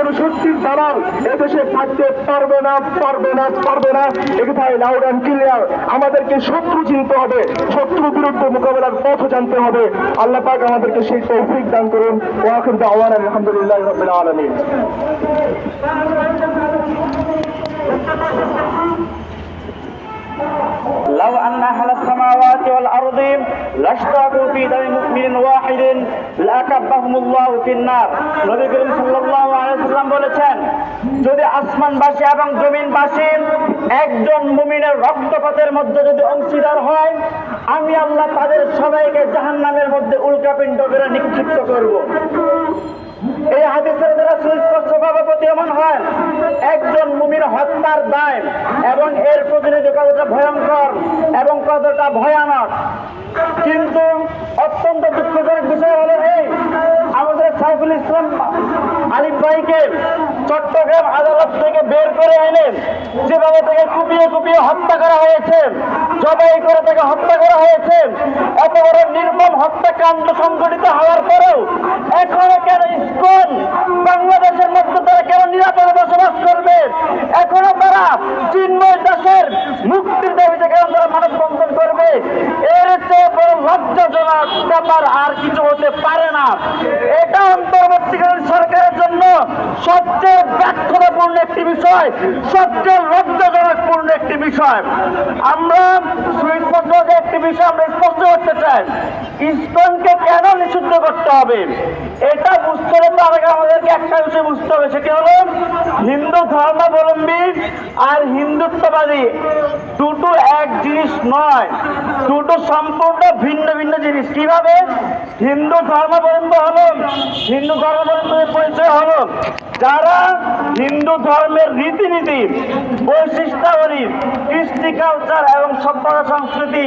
জনশক্তির দালাল এদেশে থাকতে পারবে না, পারবে না, পারবে না। এটাই লাউড অ্যান্ড ক্লিয়ার। আমাদেরকে শত্রু চিনতে হবে, শত্রুর বিরুদ্ধে মোকাবেলার পথ জানতে হবে। আল্লাহ পাক আমাদেরকে সেই তৌফিক দান করুন। ওয়া আখিরু দাওয়ানা আলহামদুলিল্লাহি রাব্বিল আলামিন। لو أن أهل السماوات والأرض لاشتركوا في دم مؤمن واحد لأكبهم الله في النار। নবী করিম সাল্লাল্লাহু আলাইহি ওয়াসাল্লাম বলেছেন, যদি আসমানবাসী এবং জমিনবাসী একজন মুমিনের রক্তপাতের মধ্যে যদি অংশীদার হয়, আমি আল্লাহ তাদের সবাইকে জাহান্নামের মধ্যে উল্কাপিণ্ড করে নিক্ষিপ্ত করব। এই হাদিসের দ্বারা সুস্পষ্টভাবে প্রতীয়মান হয় একজন মুমিন হত্যার দায় এবং এর প্রতিনিধি কতটা ভয়ঙ্কর এবং কতটা ভয়ানক। কিন্তু অত্যন্ত দুঃখজনক বিষয় হলো এই, আমাদের সাইফুল ইসলাম আলিফ ভাইকে চট্টগ্রাম আদালত থেকে বের করে এনে যেভাবে তাকে কুপিয়ে কুপিয়ে হত্যা করা হয়েছে, জবাই করে তাকে হত্যা করা হয়েছে, এত বড় নির্মম হত্যাকাণ্ড সংঘটিত হওয়ার পরেও এখনো কেন ইসকন বাংলাদেশের মধ্যে তারা কেন নিরাপদে বসবাস করবে? এখনো তারা চিন্ময় দাসের মুক্তির দাবিতে কেন তারা মানববন্ধন করবে? এর চেয়ে বড় লজ্জাজনক ব্যাপার আর কিছু হতে পারে না। এটা অন্তর্বর্তীকালীন সরকারের জন্য সবচেয়ে ব্যর্থতাপূর্ণ একটি বিষয়, সবচেয়ে লজ্জাজনকপূর্ণ একটি বিষয়। আমরা সুস্পষ্ট একটি বিষয় আমরা স্পষ্ট করতে চাই, ইসকনকে কেন নিষিদ্ধ করতে হবে? এটা বুঝতে হলে তার আগে আমাদেরকে একটা বিষয় বুঝতে হবে, সেটি হলো হিন্দু ধর্মাবলম্বী আর হিন্দুত্ববাদী দুটো এক জিনিস নয়, দুটো সম্পূর্ণ ভিন্ন ভিন্ন জিনিস। কিভাবে? হিন্দু ধর্মাবলম্বী হলো, হিন্দু ধর্মাবলম্বীর পরিচয় হলো যারা হিন্দু ধর্মের রীতিনীতি, বৈশিষ্ট্যাবলী, কৃষ্টি কালচার এবং সভ্যতা সংস্কৃতি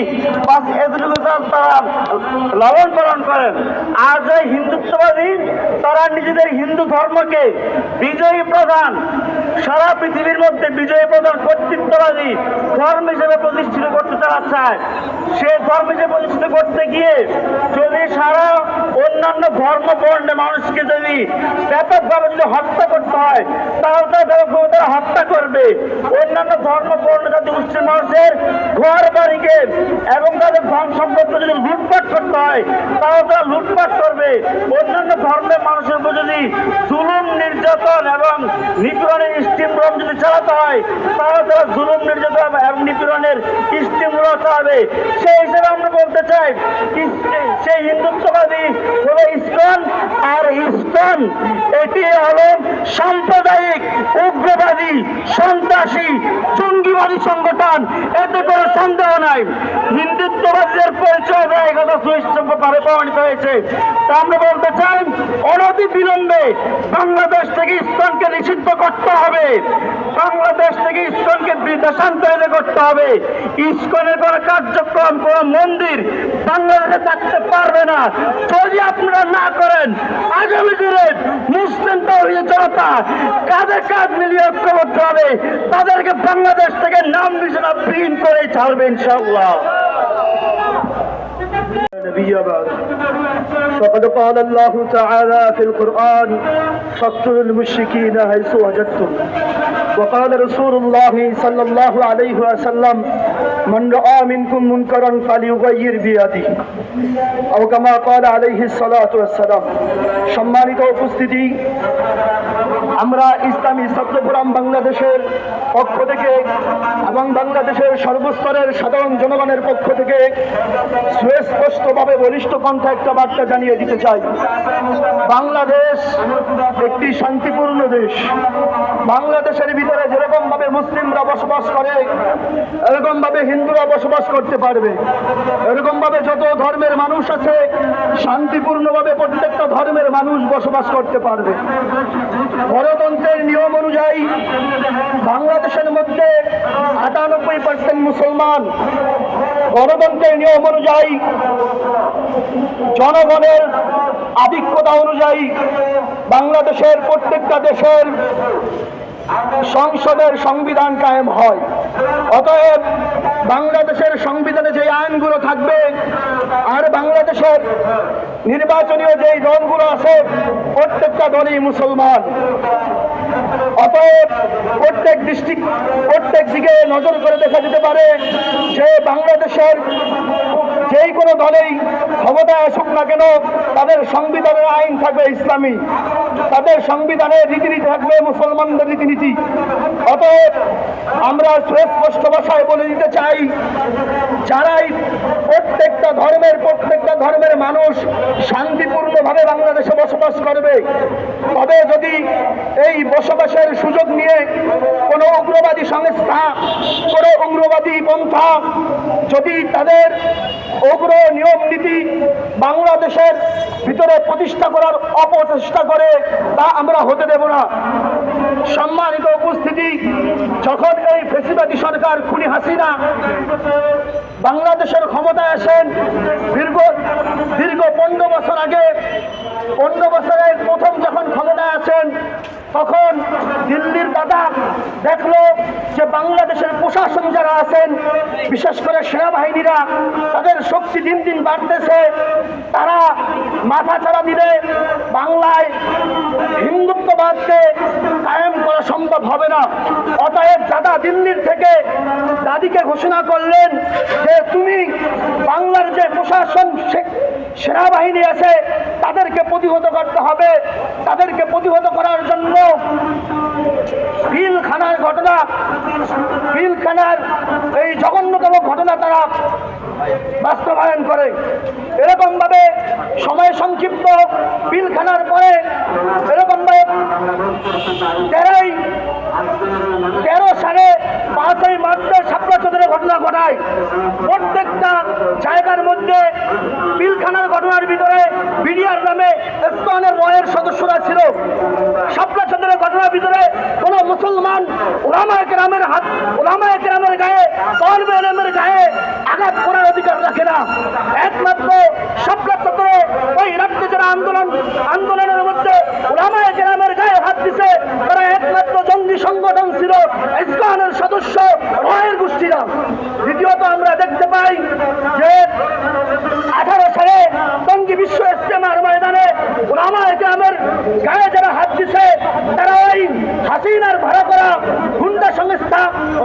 তারা লালন পালন করেন। আর যে হিন্দুত্ববাদী তারা নিজেদের হিন্দু ধর্মকে বিজয়ী প্রধান, সারা পৃথিবীর মধ্যে বিজয়ী প্রধান কর্তৃত্ববাদী ধর্ম হিসেবে প্রতিষ্ঠিত করতে তারা চায়। সে ধর্ম হিসেবে প্রতিষ্ঠিত করতে গিয়ে যদি সারা অন্যান্য ধর্ম বর্ণে মানুষকে যদি ব্যাপকভাবে যদি হত্যা করতে হয়, তাহলে তারা ব্যাপকভাবে তারা হত্যা করবে। অন্যান্য ধর্ম বর্ণ জাতি মুসলিম মানুষের ঘর বাড়িকে এবং তাদের ধন সম্পত্তি যদি লুটপাট করতে হয়, তাহলে তারা লুটপাট করবে। অন্যান্য ধর্মের মানুষের উপর যদি জুলুম নির্যাতন এবং নিপীড়নের স্টিমরোল যদি চালাতে হয়, তাহলে তারা জুলুম নির্যাতন এবং নিপীড়নের স্টিমরোল চালাবে। সেই হিসেবে আমরা বলতে চাই, সেই হিন্দুত্ববাদী হলো ইসকন, আর ইসকন এটি হলো সাম্প্রদায়িক উগ্রবাদী সন্ত্রাসী জঙ্গিবাদী সংগঠন, এতে কোনো সন্দেহ নাই। হিন্দুত্ববাদীদের পরিচয় দেয় কথা সুস্পষ্টভাবে প্রমাণিত হয়েছে। তা আমরা বলতে চাই, অনতি বিলম্বে বাংলাদেশ থেকে ইসকনকে নিষিদ্ধ করতে হবে, বাংলাদেশ থেকে ইসকনকে দেশান্তরিত করতে হবে। ইসকনের কোনো কার্যক্রম, কোনো মন্দির বাংলাদেশে থাকতে পারবে না যদি আপনারা না করেন। আগামী দিনে মুসলিম তৌহিদি জনতা কাঁধে কাঁধ মিলিয়ে ঐক্যবদ্ধ হবে, তাদেরকে বাংলাদেশ থেকে নাম নিশানা বিহীন করে ছাড়বে ইনশাআল্লাহ। فقد قال الله تعالى في القرآن فاقتلوا المشركين حيث وجدتم وقال رسول الله صلى الله عليه وسلم من رأى منكم منكرا فليغير بيده أو كما قال عليه الصلاة والسلام। সম্মানিত উপস্থিতি, আমরা ইসলামী ছাত্র ফোরাম বাংলাদেশের পক্ষ থেকে এবং বাংলাদেশের সর্বস্তরের সাধারণ জনগণের পক্ষ থেকে সুস্পষ্টভাবে বলিষ্ঠ কণ্ঠে একটা বার্তা জানিয়ে দিতে চাই। বাংলাদেশ একটি শান্তিপূর্ণ দেশ। বাংলাদেশের ভিতরে যেরকম ভাবে মুসলিমরা বসবাস করে, এরকম ভাবে হিন্দুরা বসবাস করতে পারবে। এরকম ভাবে যত ধর্মের মানুষ আছে, শান্তিপূর্ণভাবে প্রত্যেকটা ধর্মের মানুষ বসবাস করতে পারবে। গণতন্ত্রের নিয়ম অনুযায়ী বাংলাদেশের মধ্যে 98% মুসলমান। গণতন্ত্রের নিয়ম অনুযায়ী, জনগণের আধিক্যতা অনুযায়ী বাংলাদেশের প্রত্যেকটা দেশের সংসদের সংবিধান কায়েম হয়। অতএব বাংলাদেশের সংবিধানে যে আইনগুলো থাকবে আর বাংলাদেশের নির্বাচনীয় যে দলগুলো আছে, প্রত্যেকটা দলই মুসলমান। অতএব প্রত্যেক দিকে নজর করে দেখা যেতে পারে যে বাংলাদেশের যেই কোনো দলেই ক্ষমতায় আসুক না কেন তাদের সংবিধানের আইন থাকবে ইসলামী, তাদের সংবিধানের রীতিনীতি থাকবে মুসলমানদের রীতিনীতি। অতএব আমরা সুস্পষ্ট ভাষায় বলে দিতে চাই, যারাই প্রত্যেকটা ধর্মের মানুষ শান্তিপূর্ণভাবে বাংলাদেশে বসবাস করবে, তবে যদি এই বসবাসের সুযোগ নিয়ে কোনো উগ্রবাদী সংস্থা, কোনো উগ্রবাদী পন্থা যদি তাদের উগ্র নিয়ম নীতি বাংলাদেশের ভিতরে প্রতিষ্ঠা করার অপচেষ্টা করে, তা আমরা হতে দেব না। সম্মানিত উপস্থিতি, যখন এই ফ্যাসিবাদী সরকার খুনি হাসিনা বাংলাদেশের ক্ষমতায় আসেন দীর্ঘ 15 বছর আগে, 15 বছরের প্রথম যখন ক্ষমতায় আসেন তখন দিল্লির দাদা দেখলো যে বাংলাদেশের প্রশাসন যারা আছেন, বিশেষ করে সেনাবাহিনীরা, তাদের শক্তি দিন দিন বাড়তেছে, তারা মাথা ছাড়া দিলে বাংলায় হিন্দুত্ববাদকে কায়েম করা সম্ভব হবে না। অতএব দাদা দিল্লির থেকে দাদিকে ঘোষণা করলেন যে তুমি বাংলার যে প্রশাসন সেনাবাহিনী আছে তাদেরকে প্রতিহত করতে হবে। তাদেরকে প্রতিহত করার জন্য পিলখানার এই জঘন্যতম ঘটনা তারা বাস্তবায়ন করে। এরকম ভাবে সময় সংক্ষিপ্ত পিলখানার পরে এরকম ভাবে 13 সালে 5ই মার্চের শাপলা চত্বরের ঘটনা ঘটায়। প্রত্যেকটা জায়গার মধ্যে পিলখানার ঘটনার ভিতরে বিডিআর নামে ইসকনের রয়ের সদস্যরা ছিল। শাপলা চত্বরের ঘটনার ভিতরে কোন মুসলমান উলামায়ে কেরামের গায়ে, তালিবে ইলমের গায়ে আঘাত করার অধিকার রাখে না। একমাত্র শাপলা চত্বরে ওই রাজ্যে যারা আন্দোলনের মধ্যে উলামায়ে কেরামের গায়ে হাত দিছে, তারা একমাত্র জঙ্গি সংগঠন ছিল ইসকনের সদস্য রয়ের গোষ্ঠীরা। দ্বিতীয়ত আমরা দেখতে পাই যে 18 সালে টঙ্গী বিশ্ব ইজতেমার ময়দানে উলামায়ে কেরামের গায়ে যারা হাত দিছে তারা ওই হাসিনার ভাড়া করা গুন্ডা সংস্থা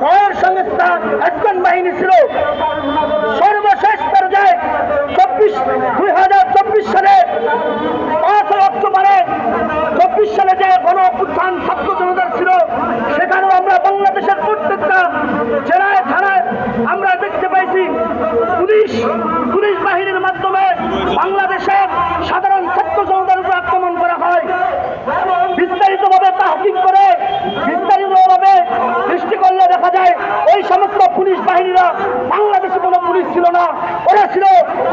রয়ের সংস্থা ইসকন বাহিনী ছিল। সর্বশেষ পর্যায়ে 2024 সালে 5 অক্টোবরে 24 সালে যে গণ অভ্যুত্থান ছাত্র জনতার ছিল, সেখানেও আমরা বাংলাদেশের প্রত্যেকটা জেলায় থানায় আমরা দেখতে পাইছি পুলিশ বাহিনীর মাধ্যমে বাংলাদেশের সাধারণ ছাত্র জনতার উপর আক্রমণ করা হয়। বিস্তারিতভাবে তাহকিক করে বিস্তারিতভাবে দৃষ্টি করলে দেখা যায় ওই সমস্ত পুলিশ বাহিনীরা বাংলাদেশে কোনো পুলিশ ছিল না, ওরা ছিল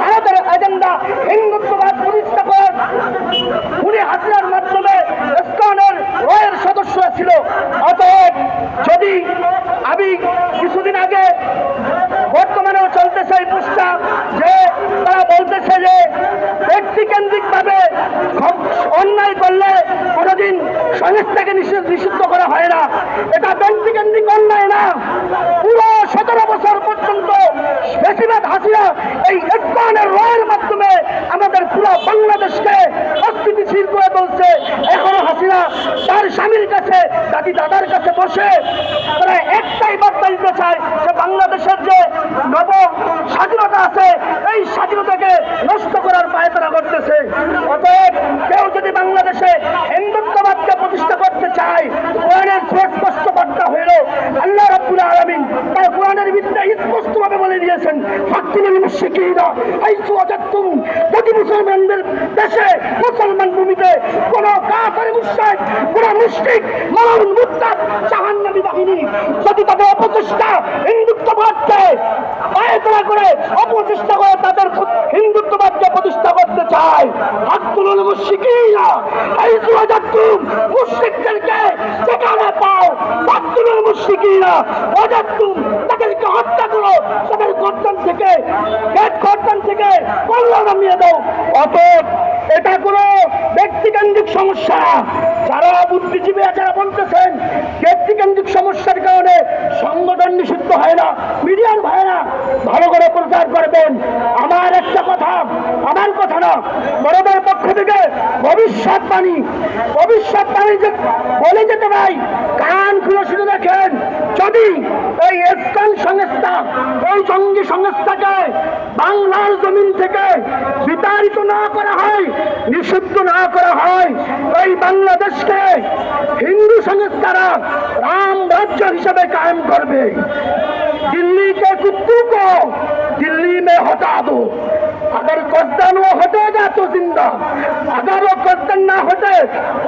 ভারতের এজেন্ডা হিন্দুত্ববাদ প্রতিষ্ঠা করার খুনি হাসিনার মাধ্যমে ইসকনের রয়ের সদস্যরা ছিল। অতএব যদি আমি কিছুদিন আগে বর্তমানেও চলতেছে এই পোস্টটা, যে তারা বলতেছে যে ব্যক্তিকেন্দ্রিক ভাবে অন্যায় করলে কোনোদিন সংস্থাকে নিষিদ্ধ করা হয় না। এটা ব্যক্তিকেন্দ্রিক অন্যায় না। পুরো 17 বছর পর্যন্ত বেশিরভাগ হাসিনা এই ইসকনের রয়ের মাধ্যমে আমাদের পুরো বাংলাদেশকে অস্থিতিশীল করে তুলছে। এখনো হাসিনা তার স্বামীর কাছে, দাদার কাছে বসে তারা একটাই বার্তা দিতে চায় যে বাংলাদেশের যে নব স্বাধীনতা আছে এই স্বাধীনতাকে নষ্ট করার পায়তারা করতেছে। অতএব কেউ যদি বাংলাদেশে হিন্দুত্ববাদকে প্রতিষ্ঠা করতে চায়, কোরআনের সুস্পষ্ট বার্তা হইল আল্লাহ রাব্বুল আলামিন তার কোরআনের ভিতরে স্পষ্টভাবে বলে দিয়েছেন, ফাকতুলুল মুশরিকিনা হাইসু ওয়াজাদতুম। যদি মুসলমানদের দেশে, মুসলমান ভূমিতে কোন কাফের মুশরিক, কোন মুশরিক, মাউন মুরতাদ, জাহান্নামী বাহিনী যদি তাদের অপচেষ্টা হিন্দুত্ববাদকে পায়তারা করে অপচেষ্টা করে তাদের হিন্দুত্ববাদকে প্রতিষ্ঠা করতে চায়, ফাকতুলুল মুশরিকিনা হাইসু ওয়াজাদতুম। মুশরিকদেরকে যেখানে পাও ফাকতুলুল মুশরিকিনা ওয়াজাদতুম, তাদেরকে হত্যা করো। সবাই গর্দান থেকে কল্যাণ নামিয়ে দাও। অতএব এটা কোনো ব্যক্তিকেন্দ্রিক সমস্যা। যারা বুদ্ধিজীবী যারা বলতেছেন ব্যক্তিকেন্দ্রিক সমস্যার কারণে সংগঠন নিষিদ্ধ হয় না, মিডিয়ার ভাইরা ভালো করে প্রচার করবেন। আমার একটা কথা, আমার কথা না, বড়দের পক্ষ থেকে ভবিষ্যৎবাণী যে বলে যেতে ভাই, কান খুলে শুনে দেখেন, যদি এই ইসকন সংস্থা, এই জঙ্গি সংস্থাকে বাংলার জমিন থেকে বিতাড়িত না করা হয়, নিষিদ্ধ না করা হয়, এই বাংলাদেশকে হিন্দু সংস্থারা রাম রাজ্য হিসেবে कायम करबे। दिल्ली के कुत्तू को दिल्ली में हटा दो। अगर गद्दान वो हटेगा तो जिंदा, अगर वो गद्दान ना हटे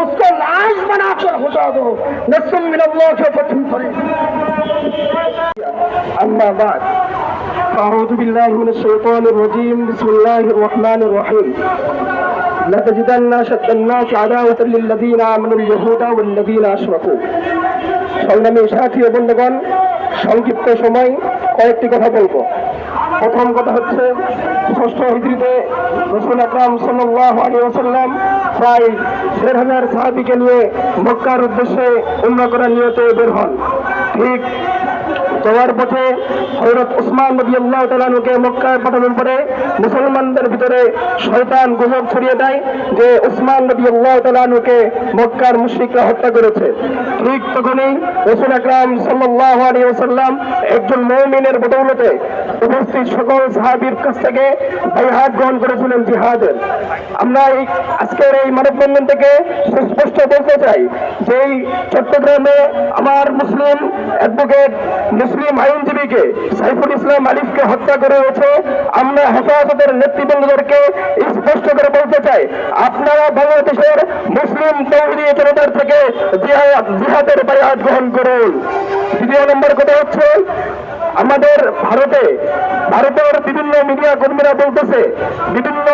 उसको लाश बनाकर हटा दो। नस्म मिनल्लाह के फतह करें। अम्मा बाद أعوذ بالله من الشيطان الرجيم بسم الله الرحمن الرحيم لتجدن أشد الناس عداوة للذين آمنوا اليهود والذين أشركوا। সংগ্রামী সাথী ও বন্ধুগণ, সংক্ষিপ্ত সময় কয়েকটি কথা বলবো। প্রথম কথা হচ্ছে, ষষ্ঠ হিজরিতে রাসূল আকরাম সাল্লাল্লাহু আলাইহি ওয়াসাল্লাম প্রায় ১,৫০০ সাহাবীকে নিয়ে মক্কার উদ্দেশ্যে উমরা করার নিয়তে বের হন। ঠিক যাওয়ার পথে হযরত উসমান রাদিয়াল্লাহু তাআলা আনহুকে মক্কায় পাঠানোর পরে মুসলমানদের ভিতরে শয়তান গুজব ছড়িয়ে দেয় যে উসমান রাদিয়াল্লাহু তাআলা আনহুকে মক্কার মুশরিকরা হত্যা করেছে। ঠিক তখনই রাসূল আকরাম সাল্লাল্লাহু আলাইহি ওয়াসাল্লাম একজন মুমিনের বদৌলতে উপস্থিত সকল সাহাবীর কাছ থেকে বাইআত গ্রহণ করেছিলেন জিহাদের। আমরা আজকের এই মানববন্ধন থেকে সুস্পষ্ট বলতে চাই যে চট্টগ্রামে আমার মুসলিম অ্যাডভোকেট, মুসলিম আইনজীবীকে সাইফুল ইসলাম আলিফকে হত্যা করা হয়েছে। আমরা হেফাজতের নেতৃবৃন্দদেরকে স্পষ্ট করে বলতে চাই, আপনারা বাংলাদেশের মুসলিম তৌহিদি জনতার থেকে জিহাদের বাইআত গ্রহণ করুন। দ্বিতীয় নম্বর কথা হচ্ছে, আমাদের ভারতের বিভিন্ন মিডিয়া কর্মীরা বলতেছে, বিভিন্ন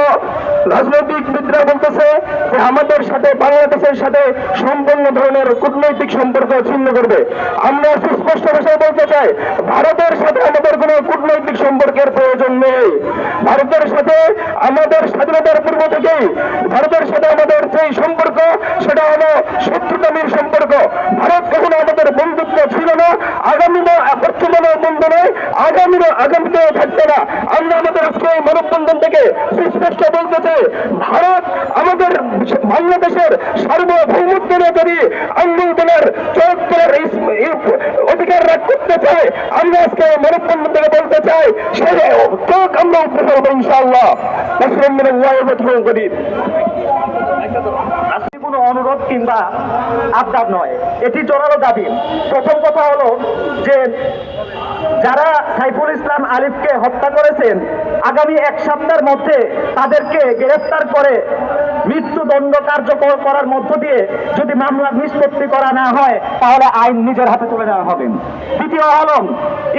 রাজনৈতিকবিদরা বলতেছে যে আমাদের সাথে বাংলাদেশের সাথে সম্পূর্ণ ধরনের কূটনৈতিক সম্পর্ক ছিন্ন করবে। আমরা সুস্পষ্ট ভাষায় বলতে চাই, ভারতের সাথে আমাদের কোনো কূটনৈতিক সম্পর্কের প্রয়োজন নেই। ভারতের সাথে আমাদের স্বাধীনতার পূর্ব থেকেই ভারতের সাথে আমাদের যেই সম্পর্ক সেটা হলো শত্রুতামির সম্পর্ক। ভারত কখনো আমাদের বন্ধুত্ব ছিল না, বর্তমানে বন্ধু নয়, আগামীতেও থাকবে না। আমরা আমাদের আজকে এই মানববন্ধন থেকে সুস্পষ্ট বলতে চাই, ভারত আমাদের বাংলাদেশের সার্বভৌমত্বের যদি আঙ্গুল তোলার, চোখ তোলার অধিকার রাখ করতে চায়, আমরা আজকে মানববন্ধন থেকে বলতে চাই সেই চোখ আমরা উঠতে পারবো ইনশাআল্লাহ। করি কোনো অনুরোধ কিংবা আবদার নয়, এটি জোরালো দাবি। প্রথম কথা হলো যে যারা সাইফুল ইসলাম আলিফকে হত্যা করেছেন, আগামী 1 সপ্তাহের মধ্যে তাদেরকে গ্রেফতার করে মৃত্যুদণ্ড কার্যকর করার মধ্য দিয়ে যদি মামলা নিষ্পত্তি করা না হয় তাহলে আইন নিজের হাতে তুলে নেওয়া হবে। দ্বিতীয় হলো,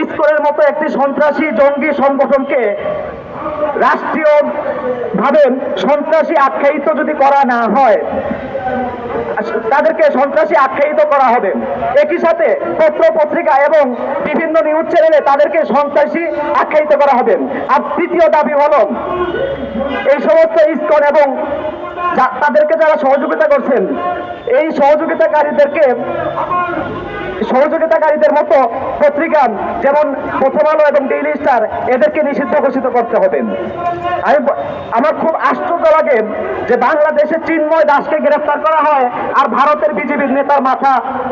ইসকনের মতো একটি সন্ত্রাসী জঙ্গি সংগঠনকে রাষ্ট্রীয়ভাবে সন্ত্রাসী আখ্যায়িত যদি করা না হয়, তাদেরকে সন্ত্রাসী আখ্যায়িত করা হবে। একই সাথে পত্র পত্রিকা এবং বিভিন্ন নিউজ চ্যানেলে তাদেরকে সন্ত্রাসী আখ্যায়িত করা হবে। আর তৃতীয় দাবি হলো, এই সমস্ত ইসকন এবং তাদেরকে যারা সহযোগিতা করছেন, এই সহযোগিতাকারীদের মতো পত্রিকা যেমন প্রথম আলো এবং ডেইলি স্টার, এদেরকে নিষিদ্ধ ঘোষিত করতে হবে। আমার খুব আশ্চর্য লাগে যে বাংলাদেশে চিন্ময় দাসকে গ্রেফতার করা হয় আর ভারতের বিজেপির নেতার মাথা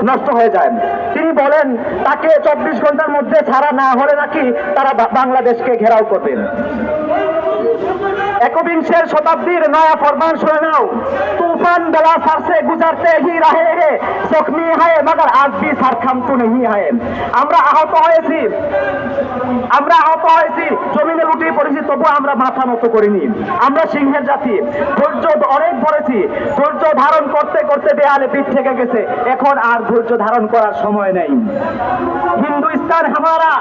নষ্ট হয়ে যায়। তিনি বলেন তাকে 24 ঘন্টার মধ্যে ছাড়া না হলে নাকি তারা বাংলাদেশকে ঘেরাও করবেন। 21वीं शताब्दीर नया फरमान सुने नाओ, तूफान बेला सर से गुजरते ही रहे हैं, जख्मी है मगर आज भी सर थमते नहीं है। আমরা আহত হয়েছি, জমিনে লুটিয়ে পড়েছি, তবু আমরা মাথা নত করিনি। আমরা সিংহের জাতি, ধৈর্য অনেক ধরেছি, ধৈর্য ধারণ করতে করতে দেয়ালে পিঠ থেকে গেছে, এখন আর ধৈর্য ধারণ করার সময় নেই। हिंदुस्तान हमारा,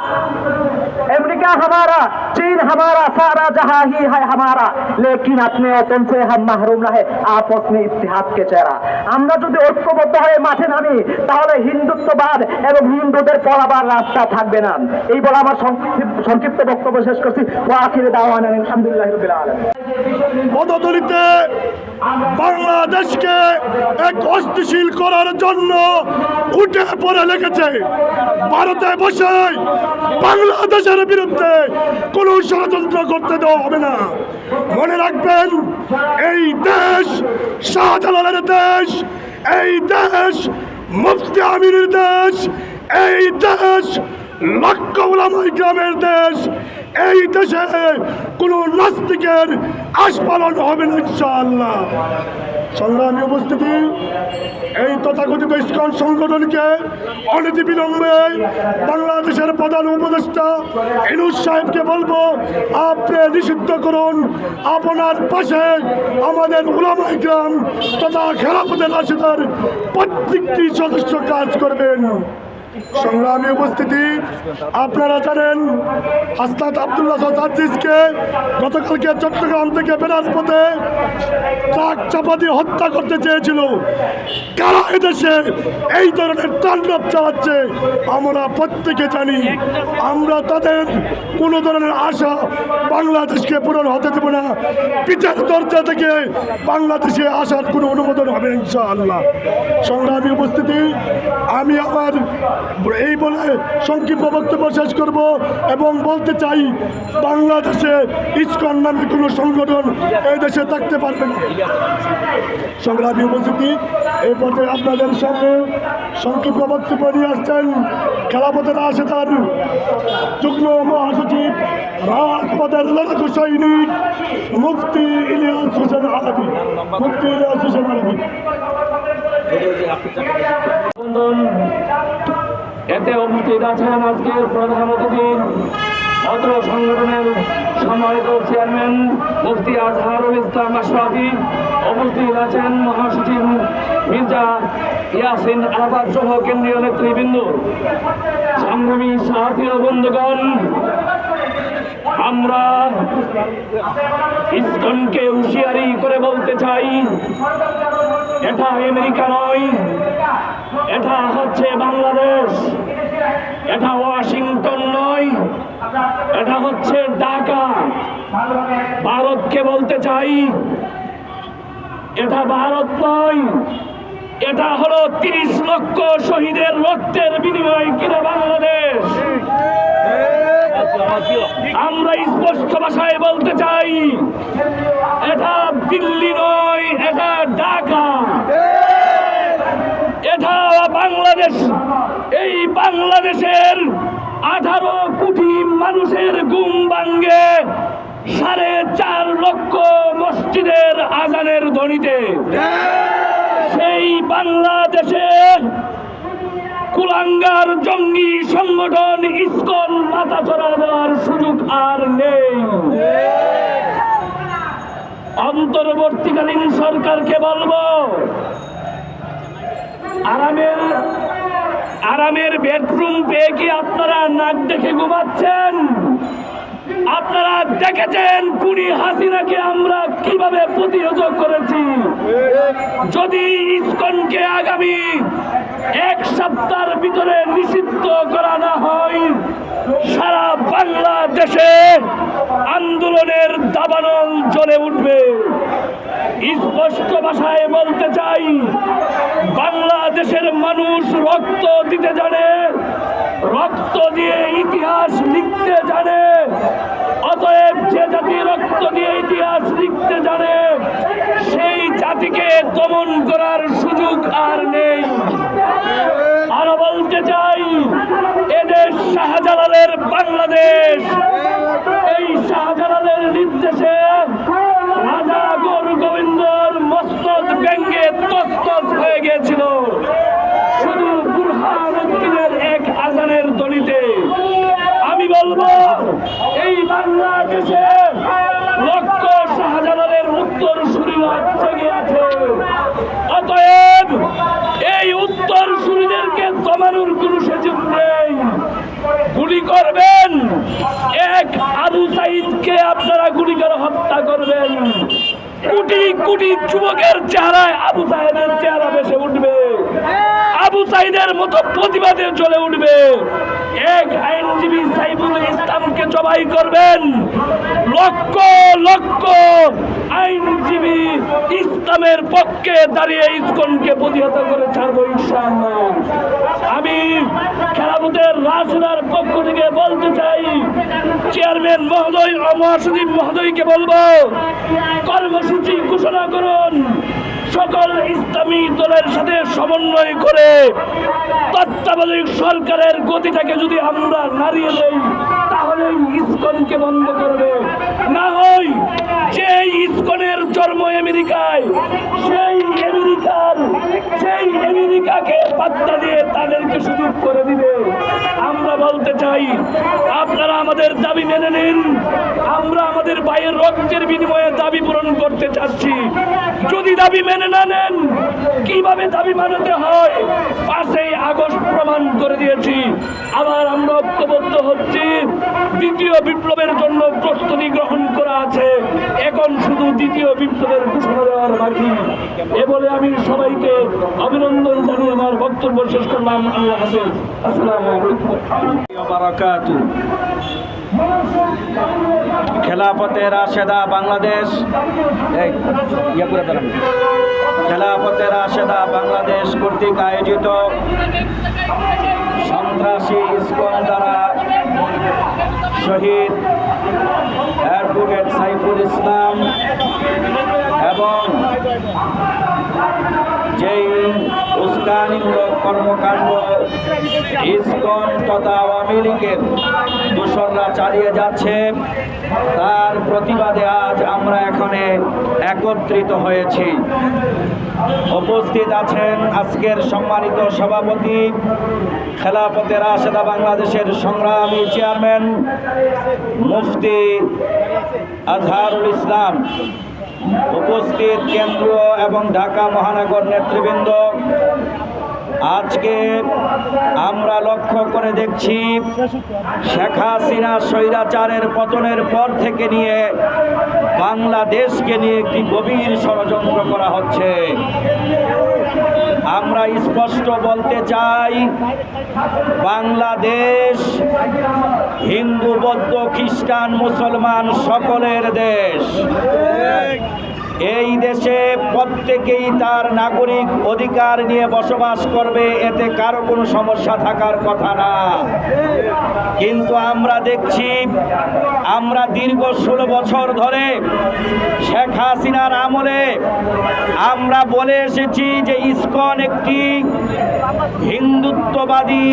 अमेरिका हमारा, चीन हमारा, सारा जहां ही है हमारा। लेकिन अपने वतन से हम महरूम रहे आपस में इत्तेहाद के चेहरा। আমরা যদি ঐক্যবদ্ধ হয়ে মাঠে নামি তাহলে হিন্দুত্ববাদ এবং হিন্দুদের পলাবার রাস্তা থাকবে না। এই বলে আমার সংক্ষিপ্ত বক্তব্য শেষ করছি। ওয়া আখিরু দাওয়ানা আলহামদুলিল্লাহি রাব্বিল আলামিন। পদতলিতে বাংলাদেশকে এক অস্থিতিশীল করার জন্য উঠে পড়ে লেগেছে। ভারতে বসে বাংলাদেশের বিরুদ্ধে কোনো ষড়যন্ত্র করতে দেওয়া হবে না। মনে রাখবেন, এই দেশ শাহজালালের দেশ, এই দেশ মুফতি আমিরের দেশ, এই দেশ লক্ষ উলামায়ে গ্রামের দেশ। এই দেশে কোনো নাস্তিকের আস্ফালন হবে না ইনশাআল্লাহ। সংগ্রামী উপস্থিতি, এই তথাকথিত ইসকন সংগঠনকে অনতিবিলম্বে বাংলাদেশের প্রধান উপদেষ্টা ইউনূস সাহেবকে বলবো, আপনি নিষিদ্ধ করুন। আপনার পাশে আমাদের উলামায়ে কিরাম তথা খেলাফতের রাশেদার প্রত্যেকটি সদস্য কাজ করবেন। সংগ্রামী উপস্থিতি, আপনারা জানেন হাসনাত আব্দুল্লাহ সাজ্জিদকে গতকালকে চট্টগ্রাম থেকে বেরার পথে ট্রাক চাপা দিয়ে হত্যা করতে চেয়েছিল। কারা এদেশে এই ধরনের তাণ্ডব চালাচ্ছে আমরা প্রত্যেকে জানি। আমরা তাদের কোনো ধরনের আশা বাংলাদেশকে পূরণ হতে দেব না। বিচার দরজা থেকে বাংলাদেশে আসার কোনো অনুমোদন হবে না ইনশাআল্লাহ। সংগ্রামী উপস্থিতি, আমি আমার এই বলে সংক্ষিপ্ত বক্তব্য শেষ করব এবং বলতে চাই, বাংলাদেশে ইসকন নামে কোনো সংগঠন এই দেশে থাকতে পারবে না। সংগ্রামী উপস্থিতি, এই পথে আপনাদের সামনে সংক্ষিপ্ত বক্তব্য নিয়ে আসছেন খেলাফতের রাশেদার যুগ্ম মহাসচিব, রাজপথের লড়াকু সৈনিক মুফতি ইলিয়াস হোসেন আলাবী। মুফতি ইলিয়াস হোসেন আলাবী। এতে উপস্থিত আছেন আজকের প্রধান অতিথি অত্র সংগঠনের সম্মানিত চেয়ারম্যান মুফতি আজহারুল ইসলাম আশরাফি, উপস্থিত আছেন মহাসচিব মির্জা ইয়াসিন আরাফাত সহ কেন্দ্রীয় নেতৃবৃন্দ, সংগ্রামী সাথী ও বন্ধুগণ, আমরা ইসকনকে হুঁশিয়ারি করে বলতে চাই, এটা আমেরিকা নয়, এটা হচ্ছে বাংলাদেশ। এটা ওয়াশিংটন নয়, এটা হচ্ছে ঢাকা। ভারতকে বলতে চাই, এটা ভারত নয়, এটা হলো 30 লক্ষ শহীদের রক্তের বিনিময় কিনা বাংলাদেশ। আমরা স্পষ্ট ভাষায় বলতে চাই, এটা দিল্লি নয়, এটা ঢাকা। এটা বাংলাদেশ। এই বাংলাদেশের 18 কোটি মানুষের ঘুম ভাঙ্গে 4.5 লক্ষ মসজিদের আজানের ধ্বনিতে। সেই বাংলাদেশে কুলাঙ্গার জঙ্গি সংগঠন ইসকন মাথা চড়া দেওয়ার সুযোগ আর নেই। অন্তর্বর্তীকালীন সরকারকে বলবো, আরামের বেডরুম পেয়ে কি আপনারা নাক দেখে ঘুমাচ্ছেন? আপনারা দেখেছেন খুনি হাসিনাকে আমরা কিভাবে প্রতিহত করেছি। যদি ইসকনকে আগামী 1 সপ্তাহের ভিতরে নিষিদ্ধ করা না হয়, সারা বাংলাদেশে আন্দোলনের দাবানল জ্বলে উঠবে। স্পষ্ট ভাষায় বলতে চাই, বাংলাদেশের মানুষ রক্ত দিতে জানে, রক্ত দিয়ে ইতিহাস লিখতে জানে। অতএব যে জাতি রক্ত দিয়ে ইতিহাস লিখতে জানে, সেই জাতিকে দমন করার সুযোগ আর নেই। আরো বলতে চাই, এদেশ শাহজালালের বাংলাদেশ। এই শাহজালালের নির্দেশে রাজা গৌর গোবিন্দর মসনদ ভেঙ্গে তছনছ হয়ে গিয়েছিল শুধু বুরহানুদ্দিনের এক আজানের ধ্বনিতে। আমি বলবো, এই বাংলাদেশে লক্ষ শাহজালালের উত্তর সুরীরা জেগে আছে। অতএব এই উত্তর সুরীদেরকে দমানোর কোনো সুযোগ নেই। গুলি করবেন, এক আবু সাইদকে আপনারা গুলি করে হত্যা করবেন। কোটি কোটি যুবকের চেহারায় আবু সাইদের চেহারা ভেসে উঠবে, আবু সাইদের মতো প্রতিবাদে চলে উঠবে। এক আইনজীবী সাইফুল ইসলামকে জবাই করবেন, লক্ষ লক্ষ আইনজীবী ইসলামের পক্ষে দাঁড়িয়ে ইসকনকে প্রতিহত করে ছাড়বো ইনশাআল্লাহ। আমি খেলাফতের রাসূলের পক্ষ থেকে বলতে চাই, চেয়ারম্যান মহোদয় ও মহাসচিব মহোদয়কে বলবো, কর্মসূচি ঘোষণা করুন। সকল ইসলামী দলের সাথে সমন্বয় করে তত্ত্বাবধায়ক সরকারের গতিটাকে যদি আমরা নাড়িয়ে দেই, তাহলে ইসকনকে বন্ধ করবে। না হয় সেই ইসকনের জন্ম আমেরিকায়, সেই আমেরিকাকে পাত্তা দিয়ে তাদেরকে সুযোগ করে দিবে। আমরা বলতে চাই, আপনারা আমাদের দাবি মেনে নিন। আমরা আমাদের ভাইয়ের রক্তের বিনিময়ে দাবি পূরণ করতে চাচ্ছি। যদি দাবি মেনে না নেন, কিভাবে দাবি মানাতে হয় 5ই আগস্ট প্রমাণ করে দিয়েছি। আবার আমরা ঐক্যবদ্ধ হচ্ছি। দ্বিতীয় বিপ্লবের জন্য প্রস্তুতি গ্রহণ করা আছে, এখন শুধু দ্বিতীয় বিপ্লবের ঘোষণা দেওয়ার বাকি। এ বলে আমি সবাইকে অভিনন্দন জানিয়ে আমার বক্তব্য শেষ করলাম। আল্লাহ হাফেজ। আসসালামু আলাইকুম। খেলাফতে রাশেদা বাংলাদেশ, খেলাফতে রাশেদা বাংলাদেশ কর্তৃক আয়োজিত সন্ত্রাসী ইসকন দ্বারা শহীদ অ্যাডভোকেট সাইফুল ইসলাম এবং যেই উস্কানিমূলক কর্মকাণ্ড ইসকন তথা আওয়ামী লীগের দোসররা চালিয়ে যাচ্ছে, তার প্রতিবাদে আজ আমরা এখানে একত্রিত হয়েছি। উপস্থিত আছেন আজকের সম্মানিত সভাপতি, খেলাফতে রাশেদা বাংলাদেশের সংগ্রামী চেয়ারম্যান মুফতি আজহারুল ইসলাম, উপস্থিত কেন্দ্রীয় এবং ঢাকা মহানগর নেতৃবৃন্দ। আজকে আমরা লক্ষ্য করে দেখছি, শেখ হাসিনা স্বৈরাচারের পতনের পর থেকে নিয়ে বাংলাদেশকে নিয়ে একটি গভীর ষড়যন্ত্র করা হচ্ছে। আমরা স্পষ্ট বলতে চাই, বাংলাদেশ হিন্দু, বৌদ্ধ, খ্রিস্টান, মুসলমান সকলের দেশ। এই দেশে প্রত্যেকেই তার নাগরিক অধিকার নিয়ে বসবাস করবে, এতে কারো কোনো সমস্যা থাকার কথা না। কিন্তু আমরা দেখছি, আমরা দীর্ঘ 16 বছর ধরে শেখ হাসিনার আমলে আমরা বলে এসেছি যে ইসকন একটি হিন্দুত্ববাদী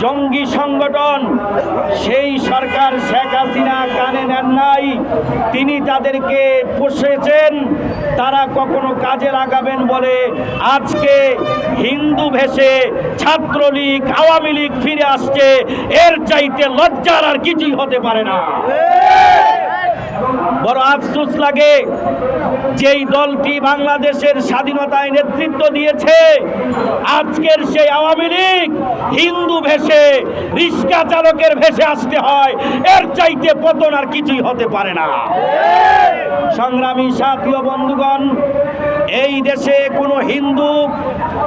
জঙ্গি সংগঠন। সেই সরকার শেখ হাসিনা কানে নেন নাই, তিনি তাদেরকে পুষেছেন, তারা কখনো কাজে লাগাবেন বলে আজকে হিন্দু ভেষে ছাত্রলীগ, আওয়ামী লীগ ফিরে আসছে। এর চাইতে লজ্জার আর কিছুই হতে পারে না। বড় আফসোস লাগে, যেই দলটি বাংলাদেশের স্বাধীনতায় নেতৃত্ব দিয়েছে, আজকের সেই আওয়ামী লীগ হিন্দু ভেষে, রিক্সা চালকের ভেষে আসতে হয়। এর চাইতে পতন আর কিছুই হতে পারে না। সংগ্রামী সাথী ও বন্ধুগণ, এই দেশে কোনো হিন্দু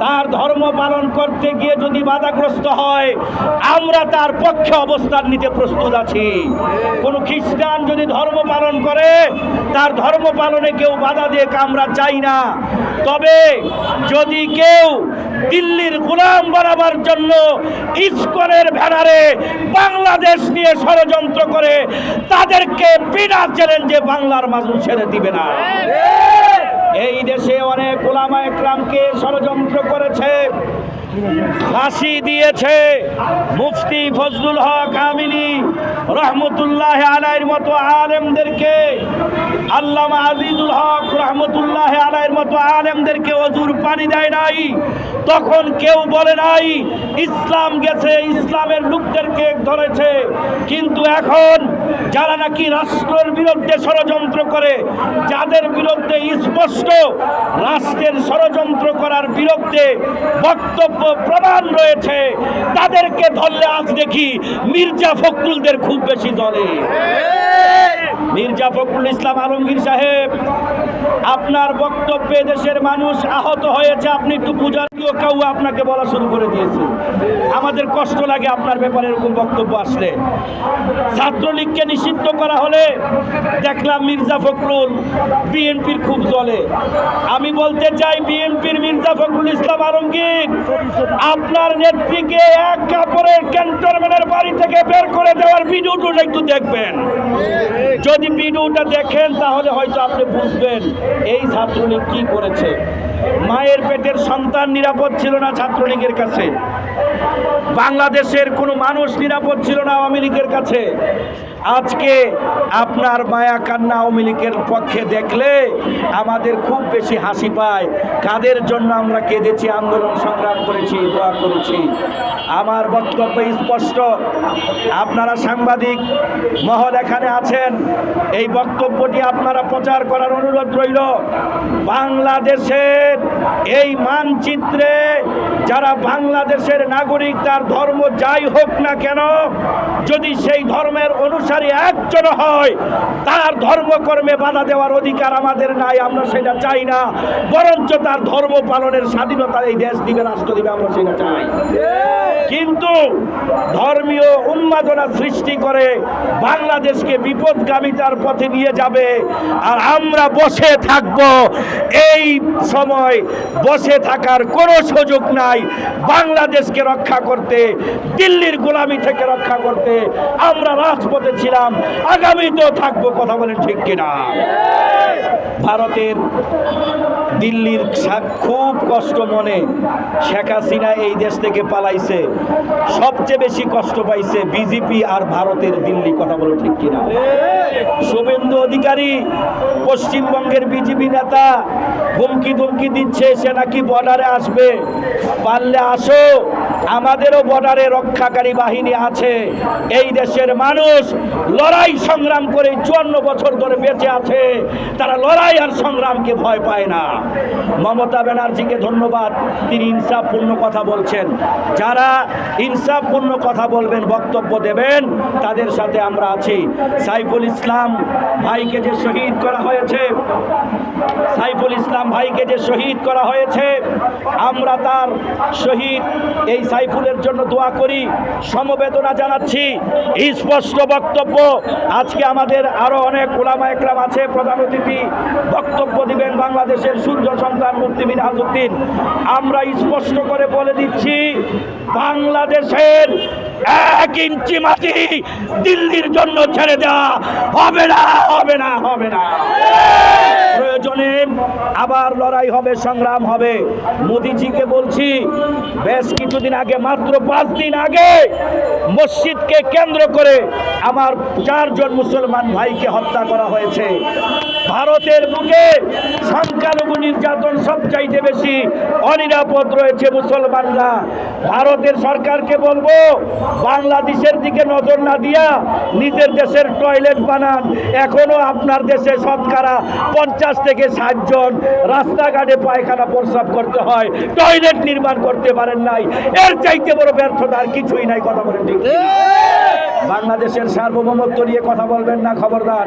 তার ধর্ম পালন করতে গিয়ে যদি বাধাগ্রস্ত হয়, আমরা তার পক্ষে অবস্থান নিতে প্রস্তুত আছি। কোনো খ্রিস্টান যদি ধর্ম পালন করে, তার ধর্ম পালনে কেউ বাধা দিয়ে আমরা চাই না। তবে যদি কেউ দিল্লির গোলাম বানাবার জন্য ইসকনের ব্যানারে বাংলাদেশ নিয়ে ষড়যন্ত্র করে, তাদেরকে বিনা চ্যালেঞ্জে বাংলার মানুষ ছেড়ে দিবে না। এই দেশে অনেক উলামা একরামকে ষড়যন্ত্র করেছে, ফাঁসি দিয়েছে। মুফতি ফজলুল হক আমিনী রহমতুল্লাহ আলাইহির মতো আলেমদেরকে, আল্লামা আজিজুল হক রহমতুল্লাহ আলাইহির মতো আলেমদেরকে ওযুর পানি দেয় নাই। তখন কেউ বলে নাই ইসলাম গেছে, ইসলামের লোকদেরকে ধরেছে। কিন্তু এখন যারা নাকি রাষ্ট্রের বিরুদ্ধে ষড়যন্ত্র করে, যাদের বিরুদ্ধে স্পষ্ট রাষ্ট্রের ষড়যন্ত্র করার বিরুদ্ধে বক্তব্য প্রমাণ রয়েছে, তাদেরকে ধরলে আজ দেখি মির্জা ফখরুলদের খুব বেশি জ্বলে। মির্জা ফখরুল ইসলাম আলমগীর সাহেব, আপনার বক্তব্যে দেশের মানুষ আহত হয়েছে, আপনি একটু বুঝার কেউ আপনাকে বলা শুরু করে দিয়েছে। আমাদের কষ্ট লাগে আপনার ব্যাপারে এরকম বক্তব্য আসলে। ছাত্রলীগকে নিষিদ্ধ করা হলে দেখলাম মির্জা ফখরুল বিএনপির খুব জ্বলে। আমি বলতে চাই, বিএনপির মির্জা ফখরুল ইসলাম আলমগীর, আপনার নেত্রীকে এক কাপড়ের ক্যান্টনমেন্টের বাড়ি থেকে বের করে দেওয়ার ভিডিওটা একটু দেখবেন। যদি ভিডিওটা দেখেন তাহলে হয়তো আপনি বুঝবেন এই ছাত্রলীগ কি করেছে। মায়ের পেটের সন্তান নিরাপদ ছিল না ছাত্রলীগের কাছে, বাংলাদেশের কোনো মানুষ নিরাপদ ছিল না আওয়ামী লীগের কাছে। আজকে আপনার মায়া কান্না আওয়ামী লীগের পক্ষে দেখলে আমাদের খুব বেশি হাসি পায়। কাদের জন্য আমরা কেঁদেছি, আন্দোলন সংগ্রাম করেছি, দোয়া করেছি। আমার বক্তব্য স্পষ্ট। আপনারা সাংবাদিক মহল এখানে আছেন, এই বক্তব্যটি আপনারা প্রচার করার অনুরোধ রইল। বাংলাদেশের এই মানচিত্রে যারা বাংলাদেশের নাগরিক, তার ধর্ম যাই হোক না কেন, যদি সেই ধর্মের অনুসারী একজন হয়, তার ধর্মকর্মে বাধা দেওয়ার অধিকার আমাদের নাই, আমরা সেটা চাই না। বরঞ্চ তার ধর্ম পালনের স্বাধীনতা এই দেশ দিবে, রাষ্ট্র দিবে, আমরা সেটা চাই। কিন্তু ধর্মীয় উন্মাদনা সৃষ্টি করে বাংলাদেশকে বিপদগামিতার পথে নিয়ে যাবে, আর আমরা বসে থাকব। এই সময় বসে থাকার কোনো সুযোগ নাই। বাংলাদেশকে রক্ষা করতে, দিল্লির গোলামি থেকে রক্ষা করতে আমরা রাজপথে ছিলাম, আগামীতেও থাকবো। কথা বলেন ঠিক কিনা? ভারতের দিল্লির খুব কষ্ট মনে, শেখ হাসিনা এই দেশ থেকে পালাইছে, সবচেয়ে বেশি কষ্ট পাইছে বিজেপি আর ভারতের দিল্লি। কথা বলো ঠিক কিনা? শুভেন্দু অধিকারী পশ্চিমবঙ্গের বিজেপি নেতা হুমকি ধুমকি দিচ্ছে, সে নাকি বর্ডারে আসবে। পারলে আসো, আমাদেরও বর্ডারে রক্ষাকারী বাহিনী আছে। এই দেশের মানুষ লড়াই সংগ্রাম করে 54 বছর ধরে বেঁচে আছে, তারা লড়াই আর সংগ্রামকে ভয় পায় না। মমতা ব্যানার্জিকে ধন্যবাদ, তিনি ইনসাফপূর্ণ কথা বলছেন। যারা ইনসাফপূর্ণ কথা বলবেন, বক্তব্য দেবেন, তাদের সাথে আমরা আছি। সাইফুল ইসলাম ভাইকে যে শহীদ করা হয়েছে, সাইফুল ইসলাম ভাইকে যে শহীদ করা হয়েছে, আমরা তার শহীদ এই সাইফুলের জন্য দোয়া করি, সমবেদনা জানাচ্ছি। স্পষ্ট বক্তব্য। আজকে আমাদের আরো অনেক উলামা একরাম আছে, প্রধান অতিথি বক্তব্য দিবেন বাংলাদেশের সূর্য সন্তান মুফতি মিনহাজউদ্দিন। আমরা স্পষ্ট করে বলে দিচ্ছি, বাংলাদেশের 1 ইঞ্চি মাটি দিল্লির জন্য ছেড়ে দেওয়া হবে না, হবে না, হবে না। প্রয়োজনে আবার লড়াই হবে, সংগ্রাম হবে। মোদিজিকে বলছি, বেশ কিছুদিন আগে, মাত্র 5 দিন আগে মসজিদকে কেন্দ্র করে আমার 4 জন মুসলমান ভাইকে হত্যা করা হয়েছে। ভারতের বুকে সংখ্যালঘু নির্যাতন সবচাইতে বেশি, অনিরাপদ রয়েছে মুসলমানরা। ভারতের সরকারকে বলবো, বাংলাদেশের দিকে নজর না দিয়া নিজের দেশের টয়লেট বানান। এখনো আপনার দেশে শতকরা 50 থেকে 60 জন রাস্তাঘাটে পায়খানা প্রস্রাব করতে হয়, টয়লেট নির্মাণ করতে পারেন নাই। এর চাইতে বড় ব্যর্থতা আর কিছুই নাই। কথা বলেন ঠিক? বাংলাদেশের সার্বভৌমত্ব নিয়ে কথা বলবেন না, খবরদার।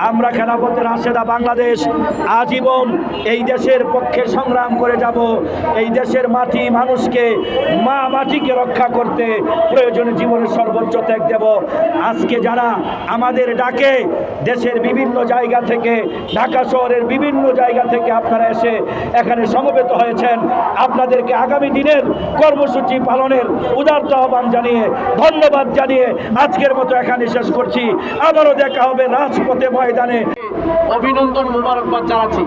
আমরা খেলাফতে রাশেদা বাংলাদেশ আজীবন এই দেশের পক্ষে সংগ্রাম করে যাব। এই দেশের মাটি, মানুষকে, মা মাটিকে রক্ষা করতে প্রয়োজনে জীবনের সর্বোচ্চ ত্যাগ দেব। আজকে যারা আমাদের ডাকে, দেশের বিভিন্ন জায়গা থেকে, ঢাকা শহরের বিভিন্ন জায়গা থেকে আপনারা এসে এখানে সমবেত হয়েছেন, আপনাদেরকে আগামী দিনের কর্মসূচি পালনের উদারত আহ্বান জানিয়ে, ধন্যবাদ জানিয়ে আজকের মতো এখানে শেষ করছি। আবারও দেখা হবে রাজপথে, ময়দানে। অভিনন্দন, মোবারকবাদ জানাচ্ছি।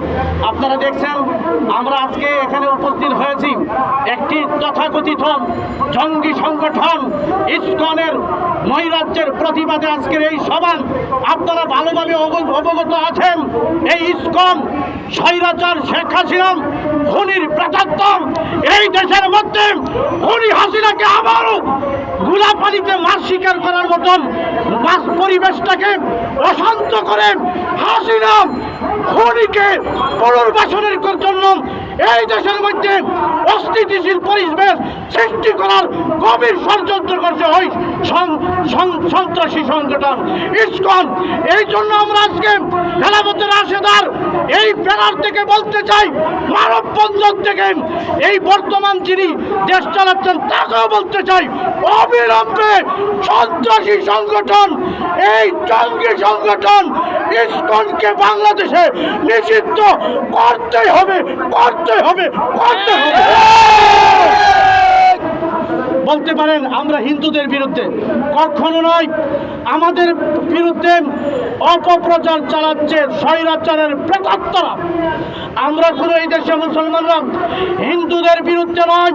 আপনারা দেখছেন, আমরা আজকে এখানে উপস্থিত হয়েছি একটি তথাকথিত জঙ্গি সংগঠন ইসকনের নৈরাজ্যের প্রতিবাদে আজকের এই সভা। আপনারা ভালোভাবে অবগত আছেন, এই ইসকন স্বৈরাচার শেখ হাসিনা খুনির প্রেতাত্মা। এই দেশের মধ্যে খুনি হাসিনাকে আবারও গোলাপ পানিতে মাছ শিকার করার মতন মাছ পরিবেশটাকে অশান্ত করে হাসিনা খনিকে পুনর্বাসনের জন্য এই দেশের মধ্যে অস্থিতিশীল পরিবেশ সৃষ্টি করার গভীর ষড়যন্ত্র করছে ওই সন্ত্রাসী সংগঠন ইসকন। এই জন্য আমরা আজকে খেলাফতের রাশেদার এই ব্যানার থেকে বলতে চাই, মানববন্ধন থেকে এই বর্তমান যিনি দেশ চালাচ্ছেন তাকেও বলতে চাই, অবিলম্বে সন্ত্রাসী সংগঠন এই জঙ্গি সংগঠন ইসকনকে বাংলাদেশে নিষিদ্ধ করতেই হবে, করতে হবে, করতে হবে। বলতে পারেন আমরা হিন্দুদের বিরুদ্ধে, কখনো নয়। আমাদের বিরুদ্ধে অপপ্রচার চালাচ্ছে স্বৈরাচারের প্রেতাত্মারা। আমরা কোনো এই দেশে মুসলমানরা হিন্দুদের বিরুদ্ধে নয়।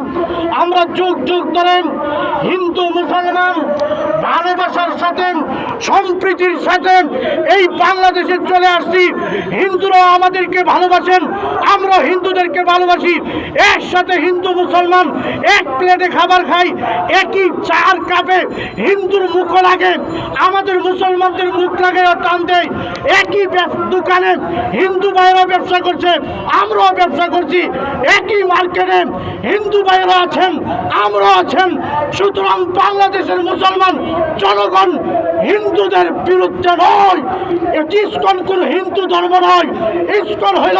আমরা যুগ যুগ ধরে হিন্দু মুসলমান ভালোবাসার সাথে সম্প্রীতির সাথে এই বাংলাদেশে চলে আসছি। হিন্দুরাও আমাদেরকে ভালোবাসেন, আমরা হিন্দুদেরকে ভালোবাসি। একসাথে হিন্দু মুসলমান এক প্লেটে খাবার খাই, একই চার কাপে হিন্দুর মুখ লাগে, আমাদের মুসলমানদের মুখ লাগে ও টান দেয়। একই দোকানে হিন্দু ভাইরা ব্যবসা করছে, আমরাও ব্যবসা করছি। একই মার্কেটে হিন্দু ভাইরা আছেন, আমরাও আছেন। সুতরাং বাংলাদেশের মুসলমান জনগণ হিন্দুদের বিরুদ্ধে নয়। এটি ইসকন কোন হিন্দু ধর্ম নয়। ইসকন হইল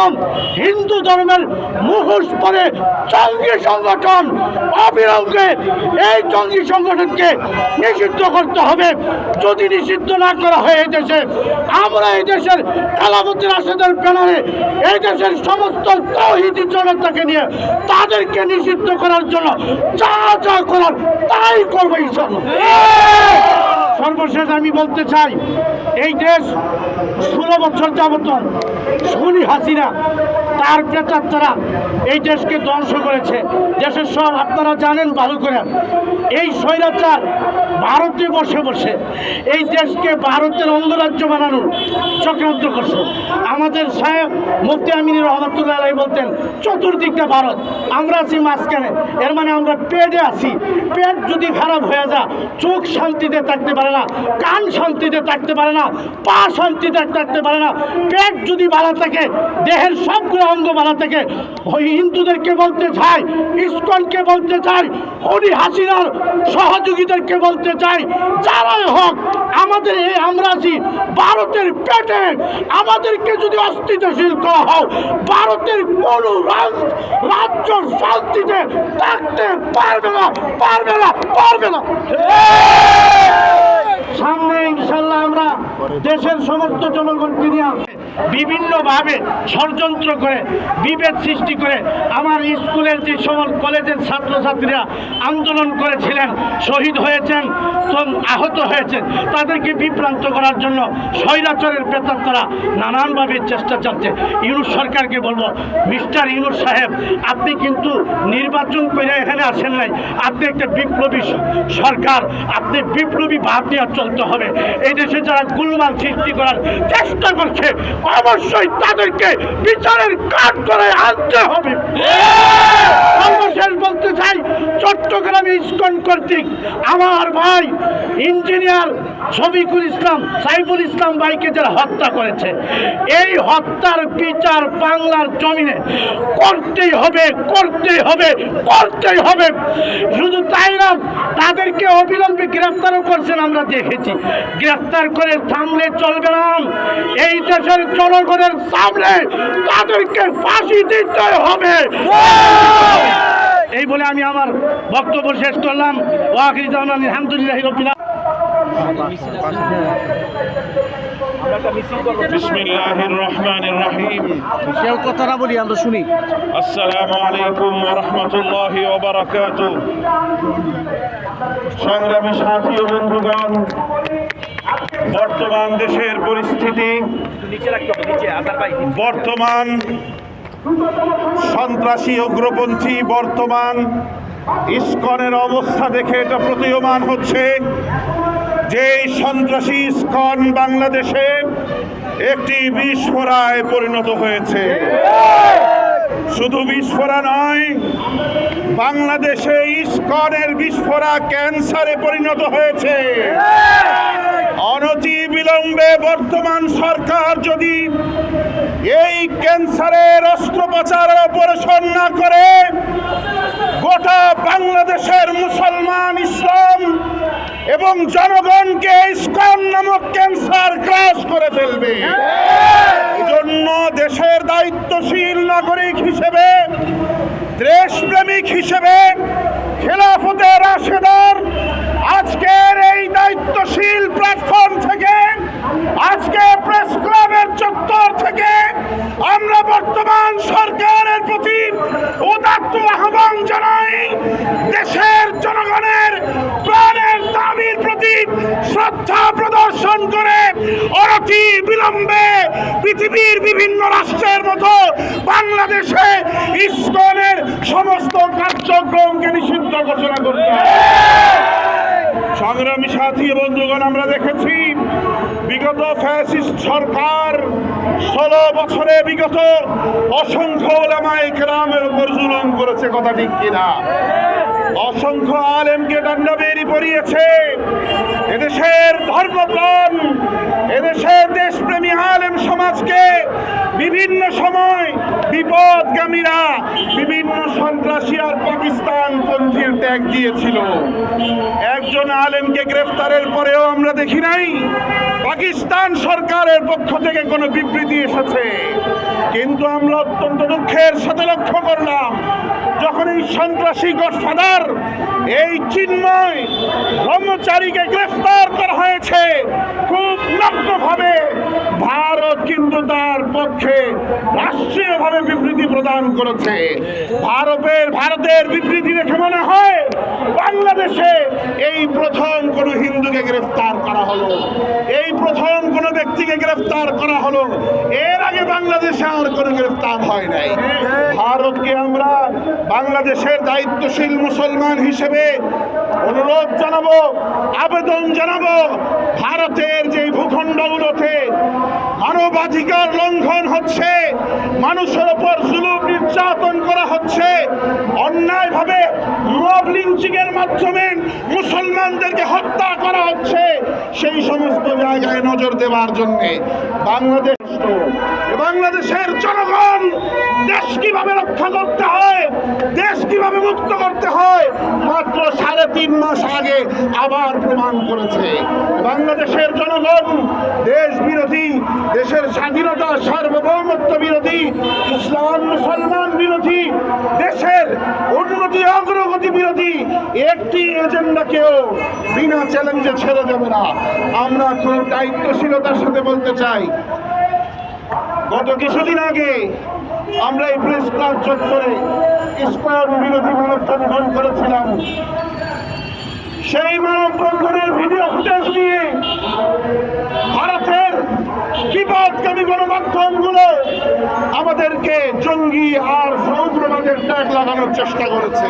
হিন্দু ধর্মের মুখোশ পরে জঙ্গি সংগঠন। অবিলম্বে এই জঙ্গি সংগঠনকে নিষিদ্ধ করতে হবে। যদি নিষিদ্ধ না করা হয় এই দেশে, আমরা এই দেশের খেলাফতের রাশেদের ব্যানারে এই দেশের সমস্ত তাওহীদি জনতাকে নিয়ে তাদেরকে নিষিদ্ধ করার জন্য যা যা করার তাই করবো ইনশাআল্লাহ। সর্বশেষ আমি বলতে চাই, এই দেশ 16 বছর যাবত খুনি হাসিনা তার প্রেতাত্মারা এই দেশকে ধ্বংস করেছে। দেশের সব আপনারা জানেন ভালো করে। এই স্বৈরাচার ভারতে বসে বসে এই দেশকে ভারতের অঙ্গরাজ্য বানানোর চক্রান্ত করছে। আমাদের সাহেব মুফতি আমিন রহমতুল্লাহ আলাইহি বলতেন, চতুর্দিকটা ভারত, আমরা আছি মাঝখানে। এর মানে আমরা পেটে আছি। পেট যদি খারাপ হয়ে যায়, চোখ শান্তিতে থাকতে পারে না, কান শান্তিতে থাকতে পারে না, পা শান্তিতে থাকতে পারে না। পেট যদি ভালো থাকে, দেহের সবগুলো অঙ্গ ভালো থাকে। ওই হিন্দুদেরকে বলতে চাই, ইসকনকে বলতে চাই, খুনি হাসিনার সহযোগীদেরকে বলতে চাই, যারাই হোক আমাদের এই আমরা আছি ভারতের পেটে। আমাদেরকে যদি অস্থিতিশীল করা হয়, ভারতের কোন রাজ্য শান্তিতে থাকতে পারবে না, পারবে না, পারবে না। সামনে ইনশাল্লাহ আমরা দেশের সমস্ত জনগণকে নিয়ে বিভিন্নভাবে ষড়যন্ত্র করে বিভেদ সৃষ্টি করে আমার স্কুলের যে সমস্ত কলেজের ছাত্রছাত্রীরা আন্দোলন করেছিলেন, শহীদ হয়েছেন, আহত হয়েছেন, তাদেরকে বিভ্রান্ত করার জন্য স্বৈরাচারের প্রেতাত্মারা নানানভাবে চেষ্টা চালাচ্ছে। ইউনূস সরকারকে বলবো, মিস্টার ইউনূস সাহেব, আপনি কিন্তু নির্বাচন করে এখানে আসেন নাই। আপনি একটা বিপ্লবী সরকার, আপনি বিপ্লবী ভাব নিয়ে চলতে হবে। এই দেশে যারা গোলমাল সৃষ্টি করার চেষ্টা করছে, অবশ্যই তাদেরকে বিচারের কাঠ করে আনতে হবে। সর্বশেষ বলতে চাই, চট্টগ্রামে ইসকন কর্তৃক আমার ভাই ইঞ্জিনিয়ার শফিকুল ইসলাম, সাইফুল ইসলাম ভাইকে যারা হত্যা করেছে, এই হত্যার বিচার বাংলার জমিনে করতেই হবে, করতেই হবে, করতেই হবে। শুধু তাই না, তাদেরকে অবিলম্বে গ্রেফতারও করছেন, আমরা দেখেছি। গ্রেফতার করে থামলে চলবে না। এই দেশের জনগণের সামনে তাদেরকে ফাঁসি দিতে হবে। এই বলে আমি আমার বক্তব্য শেষ করলাম। ওয়াখির দাওয়ানা আলহামদুলিল্লাহি রাব্বিল বিসমিল্লাহির রহমানির রহিম। কেউ কথা না বলি আমরা শুনি। আসসালামু আলাইকুম ওয়া রাহমাতুল্লাহি ওয়া বারাকাতুহু। সংগ্রামী সাথী ও বন্ধুগণ, বর্তমান দেশের পরিস্থিতি, বর্তমান সন্ত্রাসী উগ্রপন্থী বর্তমান ইসকনের অবস্থা দেখে এটা প্রতীয়মান হচ্ছে যে সন্ত্রাসী ইসকন বাংলাদেশে একটি বিস্ফোরণে পরিণত হয়েছে। শুধু বিস্ফোরা নয়, বাংলাদেশে ইসকনের বিস্ফোরা ক্যান্সারে পরিণত হয়েছে। অনতি বিলম্বে বর্তমান সরকার যদি এই ক্যান্সারের অস্ত্রোপচার অপারেশন না করে গোটা বাংলাদেশের মুসলমান, ইসলাম এবং জনগণকে ইসকন নামক ক্যান্সার গ্রাস করে ফেলবে। এজন্য দেশের দায়িত্বশীল নাগরিক হিসেবে, দেশপ্রেমিক হিসেবে খেলাফতে রাশেদার আজকের এই দায়িত্বশীল প্ল্যাটফর্ম থেকে, আজকে প্রেস ক্লাবের চত্বর থেকে আমরা বর্তমান সরকারের প্রতি উদাত্ত আহ্বান জানাই। দেশের জনগণের প্রাণের দাবির প্রতি শ্রদ্ধা প্রদর্শন করে অনতি বিলম্বে পৃথিবীর বিভিন্ন রাষ্ট্রের মতো বাংলাদেশে ইসকনের সমস্ত কার্যক্রমকে নিষিদ্ধ ঘোষণা করতে হবে। সংগ্রামী সাথী বন্ধুগণ, আমরা দেখেছি বিগত ফ্যাসিস্ট সরকার 16 বছরে বিগত অসংখ্য উলামায়ে কেরামের উপর জুলুম করেছে, কথা ঠিক কিনা? অসংখ্য আলেমকে দণ্ডবেরি পড়িয়েছে। এদেশের ধর্মপ্রাণ, এদেশের দেশপ্রেমী আলেম সমাজকে বিভিন্ন সময় বিপদগামীরা, বিভিন্ন সন্ত্রাসী আর পাকিস্তান পন্থীর ট্যাগ দিয়েছিল। একজন আলেমকে গ্রেফতারের পরেও আমরা দেখি নাই পাকিস্তান সরকারের পক্ষ থেকে কোনো বিবৃতি এসেছে। কিন্তু আমরা অত্যন্ত দুঃখের সাথে লক্ষ্য করলাম যখন এই সন্ত্রাসী গডফাদার এই চিন্ময় ব্রহ্মচারীকে গ্রেফতার করা হয়েছে, খুব নগ্নভাবে ভারত কিন্তু তার পক্ষে রাষ্ট্রীয়ভাবে বিবৃতি প্রদান করেছে। ভারতের বিবৃতি দেখে মনে হয় বাংলাদেশে এই প্রথম কোন হিন্দুকে গ্রেফতার করা হলো, এই প্রথম কোন ব্যক্তিকে গ্রেফতার করা হলো। এর আগে বাংলাদেশে আর কোনো গ্রেফতার হয় নাই। ভারতকে আমরা বাংলাদেশের দায়িত্বশীল মুসলমান হিসেবে অনুরোধ জানাবো, আবেদন জানাবো, ভারতের যে ভূখণ্ডগুলোতে মানবাধিকার লঙ্ঘন হচ্ছে, মানুষের উপর জুলুম নির্যাতন করা হচ্ছে, অন্যায়ভাবে মব লিঞ্চিং এর মাধ্যমে মুসলমানদেরকে হত্যা করা হচ্ছে, সেই সমস্ত জায়গায় নজর দেওয়ার জন্য বাংলাদেশের জনগণ দেশ কিভাবে রক্ষা করতে হয়, দেশ কিভাবে মুক্ত করতে হয় মাত্র 3.5 মাস আগে আবার প্রমাণ করেছে। বাংলাদেশের জনগণ দেশ বিরোধী, দেশের স্বাধীনতা সার্বভৌমত্ব বিরোধী, ইসলাম মুসলমান বিরোধী, দেশের উন্নতি অগ্রগতি বিরোধী একটি এজেন্ডাকেও বিনা চ্যালেঞ্জে ছেড়ে দেবে না। আমরা খুব দায়িত্বশীলতার সাথে বলতে চাই, গত কিছুদিন আগে আমরা এই প্রেস ক্লাব চত্বরে ইসকন বিরোধী মানববন্ধন করেছিলাম। সেই মানববন্ধনের ভিডিও ফুটেজ নিয়ে ভারতের বিপদগামী গণমাধ্যমগুলো আমাদেরকে জঙ্গি আর সৌগ্রবাদের ট্যাগ লাগানোর চেষ্টা করেছে।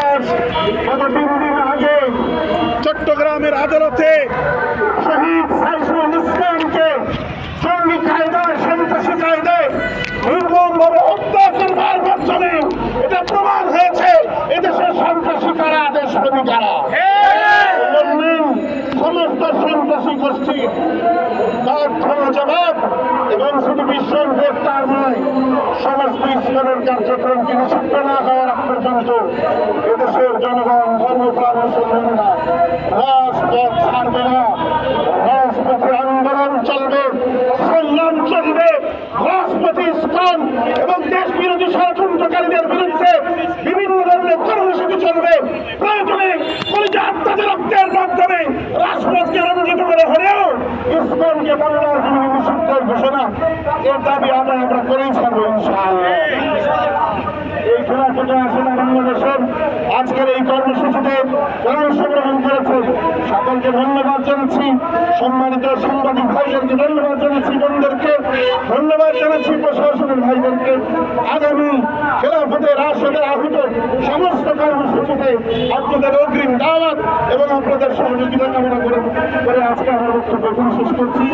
আজ গত 3 দিন আগে চট্টগ্রামের আদালতে শহীদ সাইফুল ইসলামকে জঙ্গি কায়দায়, সন্ত্রাসী কায়দায় নির্মমভাবে হত্যা করবার মাধ্যমে এটা প্রমাণ হয়েছে এদেশের সন্ত্রাসী কারা, দেশপ্রেমী কারা। সমস্ত সন্ত্রাসী গোষ্ঠী তার জবাব এবং শুধু বিশ্বের গ্রেফতার নয়, সমস্ত ইসলামের কার্যক্রমকে নিষিদ্ধ না হওয়ার আগ পর্যন্ত এদেশের জনগণ, ধর্মপ্রাণ মুসলমানেরা রাজপথ ছাড়বে না। রাজপথে আন্দোলন চলবে, সংগ্রাম চলবে, রাজপথে ইসলাম এবং দেশ বিরোধী ষড়যন্ত্রকারীদের বিরুদ্ধে বিভিন্ন ধরনের কর্মসূচি চলবে। প্রয়োজনে কলিজা আত্মাদের রক্তের মাধ্যমে রাজপথকে রঞ্জিত করে হলেও ইসলামকে বাংলার জমিনে নিষিদ্ধের ঘোষণা, এর দাবি আদায় আমরা করেই ছাড়বো ইনশাআল্লাহ। এই খেলাফতে আসলে বাংলাদেশের আজকের এই কর্মসূচিতে যারা অংশগ্রহণ করেছে সকলকে ধন্যবাদ জানাচ্ছি। সম্মানিত সাংবাদিক ভাইদেরকে ধন্যবাদ জানাচ্ছি, বোনদেরকে ধন্যবাদ জানাচ্ছি, প্রশাসনের ভাইদেরকে। আগামী খেলাফতে রাশেদের আহত সমস্ত কর্মসূচিতে আপনাদের অগ্রিম দাওয়াত এবং আপনাদের সহযোগিতা কামনা করে আজকে আমার বক্তব্য শেষ করছি।